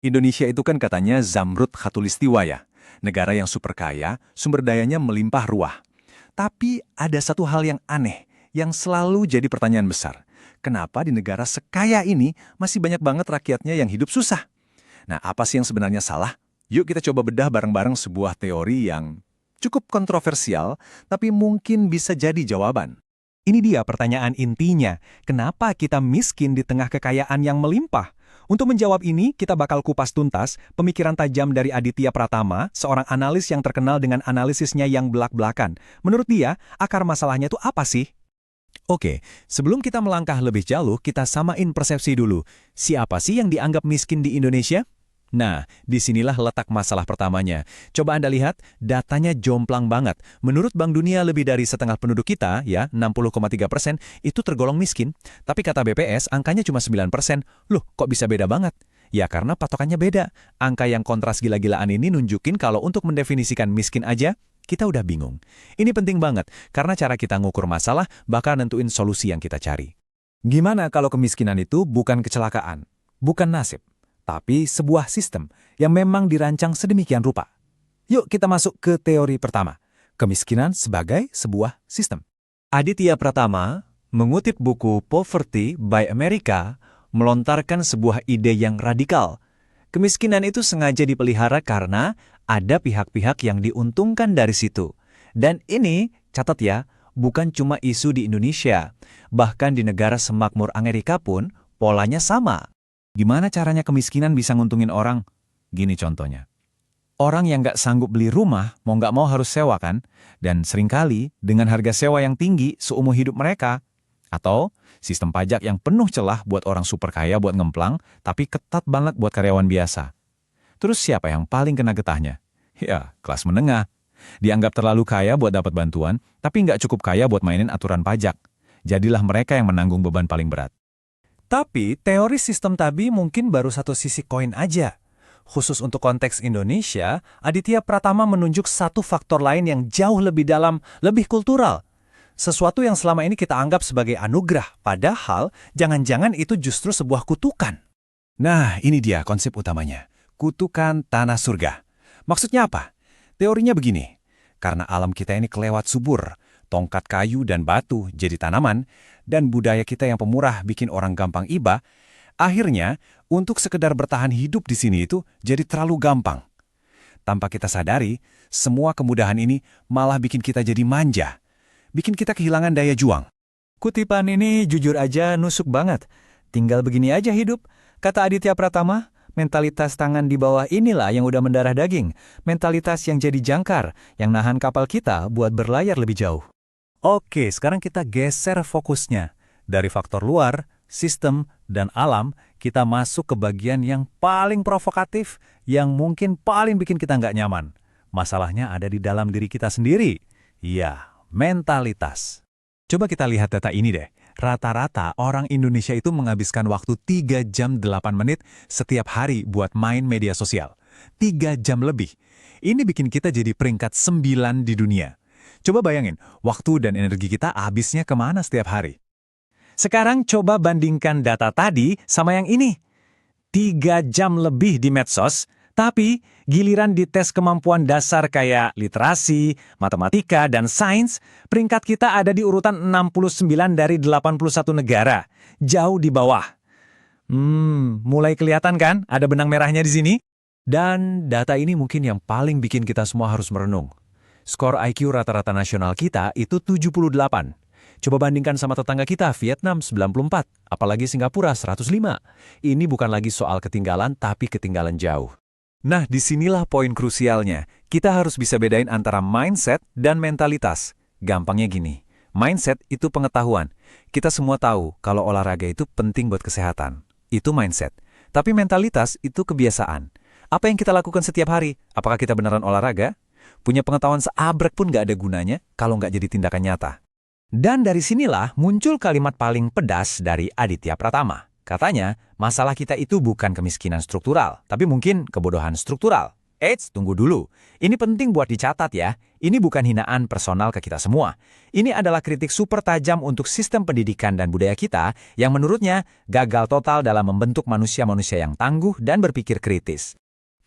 Indonesia itu kan katanya Zamrud Khatulistiwa ya, negara yang super kaya, sumber dayanya melimpah ruah. Tapi ada satu hal yang aneh, yang selalu jadi pertanyaan besar. Kenapa di negara sekaya ini masih banyak banget rakyatnya yang hidup susah? Nah, apa sih yang sebenarnya salah? Yuk kita coba bedah bareng-bareng sebuah teori yang cukup kontroversial, tapi mungkin bisa jadi jawaban. Ini dia pertanyaan intinya, kenapa kita miskin di tengah kekayaan yang melimpah? Untuk menjawab ini, kita bakal kupas tuntas pemikiran tajam dari Aditya Pratama, seorang analis yang terkenal dengan analisisnya yang belak-belakan. Menurut dia, akar masalahnya itu apa sih? Oke, sebelum kita melangkah lebih jauh, kita samain persepsi dulu. Siapa sih yang dianggap miskin di Indonesia? Nah, disinilah letak masalah pertamanya. Coba Anda lihat, datanya jomplang banget. Menurut Bank Dunia, lebih dari setengah penduduk kita, ya 60,3%, itu tergolong miskin. Tapi kata BPS, angkanya cuma 9%. Loh, kok bisa beda banget? Ya karena patokannya beda. Angka yang kontras gila-gilaan ini nunjukin kalau untuk mendefinisikan miskin aja, kita udah bingung. Ini penting banget, karena cara kita ngukur masalah bakal nentuin solusi yang kita cari. Gimana kalau kemiskinan itu bukan kecelakaan, bukan nasib, tapi sebuah sistem yang memang dirancang sedemikian rupa? Yuk kita masuk ke teori pertama, kemiskinan sebagai sebuah sistem. Aditya Pratama mengutip buku Poverty by America melontarkan sebuah ide yang radikal. Kemiskinan itu sengaja dipelihara karena ada pihak-pihak yang diuntungkan dari situ. Dan ini, catat ya, bukan cuma isu di Indonesia. Bahkan di negara semakmur Amerika pun polanya sama. Gimana caranya kemiskinan bisa nguntungin orang? Gini contohnya. Orang yang nggak sanggup beli rumah, mau nggak mau harus sewa kan? Dan seringkali dengan harga sewa yang tinggi seumur hidup mereka. Atau sistem pajak yang penuh celah buat orang super kaya buat ngemplang, tapi ketat banget buat karyawan biasa. Terus siapa yang paling kena getahnya? Ya, kelas menengah. Dianggap terlalu kaya buat dapat bantuan, tapi nggak cukup kaya buat mainin aturan pajak. Jadilah mereka yang menanggung beban paling berat. Tapi teori sistem tadi mungkin baru satu sisi koin aja. Khusus untuk konteks Indonesia, Aditya Pratama menunjuk satu faktor lain yang jauh lebih dalam, lebih kultural. Sesuatu yang selama ini kita anggap sebagai anugerah, padahal jangan-jangan itu justru sebuah kutukan. Nah, ini dia konsep utamanya. Kutukan tanah surga. Maksudnya apa? Teorinya begini. Karena alam kita ini kelewat subur, tongkat kayu dan batu jadi tanaman, dan budaya kita yang pemurah bikin orang gampang iba, akhirnya untuk sekedar bertahan hidup di sini itu jadi terlalu gampang. Tanpa kita sadari, semua kemudahan ini malah bikin kita jadi manja. Bikin kita kehilangan daya juang. Kutipan ini jujur aja nusuk banget. Tinggal begini aja hidup. Kata Aditya Pratama, mentalitas tangan di bawah inilah yang udah mendarah daging. Mentalitas yang jadi jangkar, yang nahan kapal kita buat berlayar lebih jauh. Oke, sekarang kita geser fokusnya. Dari faktor luar, sistem, dan alam, kita masuk ke bagian yang paling provokatif, yang mungkin paling bikin kita nggak nyaman. Masalahnya ada di dalam diri kita sendiri. Iya, mentalitas. Coba kita lihat data ini deh. Rata-rata orang Indonesia itu menghabiskan waktu 3 jam 8 menit setiap hari buat main media sosial. 3 jam lebih. Ini bikin kita jadi peringkat 9 di dunia. Coba bayangin, waktu dan energi kita habisnya kemana setiap hari? Sekarang coba bandingkan data tadi sama yang ini. 3 jam lebih di medsos, tapi giliran di tes kemampuan dasar kayak literasi, matematika, dan sains, peringkat kita ada di urutan 69 dari 81 negara. Jauh di bawah. Mulai kelihatan kan ada benang merahnya di sini? Dan data ini mungkin yang paling bikin kita semua harus merenung. Skor IQ rata-rata nasional kita itu 78. Coba bandingkan sama tetangga kita, Vietnam 94, apalagi Singapura 105. Ini bukan lagi soal ketinggalan, tapi ketinggalan jauh. Nah, disinilah poin krusialnya. Kita harus bisa bedain antara mindset dan mentalitas. Gampangnya gini, mindset itu pengetahuan. Kita semua tahu kalau olahraga itu penting buat kesehatan. Itu mindset. Tapi mentalitas itu kebiasaan. Apa yang kita lakukan setiap hari? Apakah kita beneran olahraga? Punya pengetahuan seabrek pun nggak ada gunanya kalau nggak jadi tindakan nyata. Dan dari sinilah muncul kalimat paling pedas dari Aditya Pratama. Katanya, masalah kita itu bukan kemiskinan struktural, tapi mungkin kebodohan struktural. Eits, tunggu dulu. Ini penting buat dicatat ya. Ini bukan hinaan personal ke kita semua. Ini adalah kritik super tajam untuk sistem pendidikan dan budaya kita yang menurutnya gagal total dalam membentuk manusia-manusia yang tangguh dan berpikir kritis.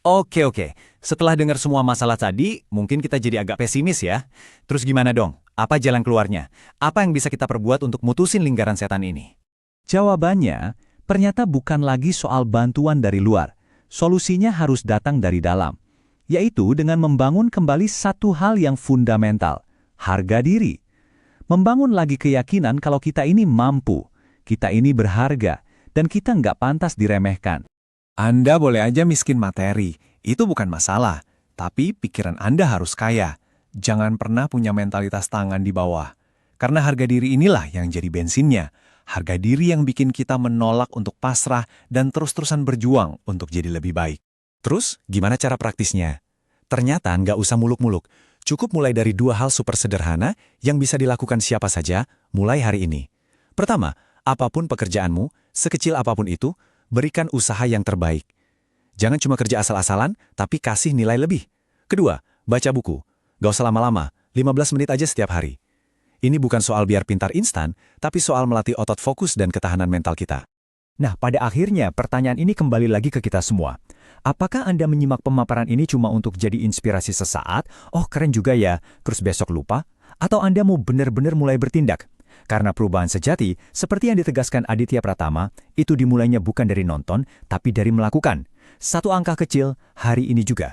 Oke. Setelah dengar semua masalah tadi, mungkin kita jadi agak pesimis ya. Terus gimana dong? Apa jalan keluarnya? Apa yang bisa kita perbuat untuk mutusin lingkaran setan ini? Jawabannya, ternyata bukan lagi soal bantuan dari luar. Solusinya harus datang dari dalam, yaitu dengan membangun kembali satu hal yang fundamental, harga diri. Membangun lagi keyakinan kalau kita ini mampu, kita ini berharga, dan kita nggak pantas diremehkan. Anda boleh aja miskin materi, itu bukan masalah. Tapi pikiran Anda harus kaya. Jangan pernah punya mentalitas tangan di bawah. Karena harga diri inilah yang jadi bensinnya. Harga diri yang bikin kita menolak untuk pasrah dan terus-terusan berjuang untuk jadi lebih baik. Terus, gimana cara praktisnya? Ternyata nggak usah muluk-muluk. Cukup mulai dari 2 hal super sederhana yang bisa dilakukan siapa saja mulai hari ini. Pertama, apapun pekerjaanmu, sekecil apapun itu, berikan usaha yang terbaik. Jangan cuma kerja asal-asalan, tapi kasih nilai lebih. Kedua, baca buku. Gak usah lama-lama, 15 menit aja setiap hari. Ini bukan soal biar pintar instan, tapi soal melatih otot fokus dan ketahanan mental kita. Nah, pada akhirnya pertanyaan ini kembali lagi ke kita semua. Apakah Anda menyimak pemaparan ini cuma untuk jadi inspirasi sesaat? Oh, keren juga ya, terus besok lupa? Atau Anda mau benar-benar mulai bertindak? Karena perubahan sejati, seperti yang ditegaskan Aditya Pratama, itu dimulainya bukan dari nonton, tapi dari melakukan. Satu angka kecil, hari ini juga.